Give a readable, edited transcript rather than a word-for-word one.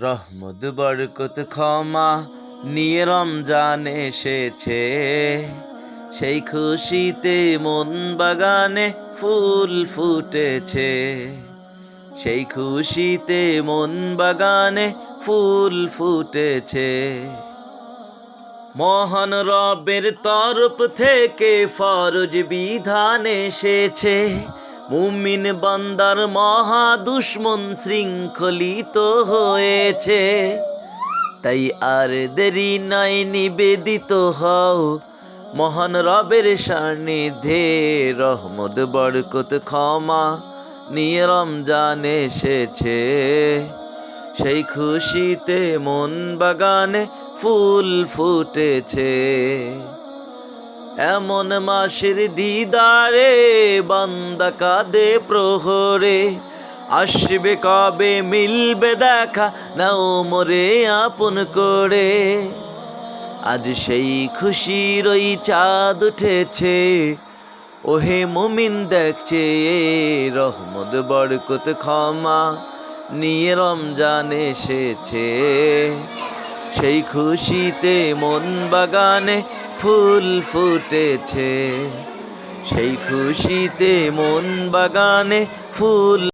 রহমত বরকত ক্ষমা নিয়ে রমজান এসেছে, সেই খুশিতে মন বাগানে ফুল ফুটেছে, সেই খুশিতে মন বাগানে ফুল ফুটেছে। মহান রবের তরফ থেকে ফরজ বিধান এসেছে, মুমিন বান্দার মহা দুশমন শৃঙ্খলিত হয়েছে। তাই আর দেরি নাই, নিবেদিত হও মহান রবের সান্নিধ্যে। রহমত বরকত ক্ষমা নিয়ে রমজান এসেছে, সেই খুশিতে মন বাগানে ফুল ফুটেছে। এমন মাসের দিদারে বান্দা কাঁদে প্রহরে, আসবে কবে মিলবে দেখা, নাও মোরে আপন করে। আজ সেই খুশির ওই চাঁদ উঠেছে, ওহে মুমিন দেখছে, রহমত বরকত ক্ষমা নিয়ে রমজান এসেছে, সেই খুশিতে মন বাগানে ফুল ফুটেছে, সেই খুশিতে মন বাগানে ফুল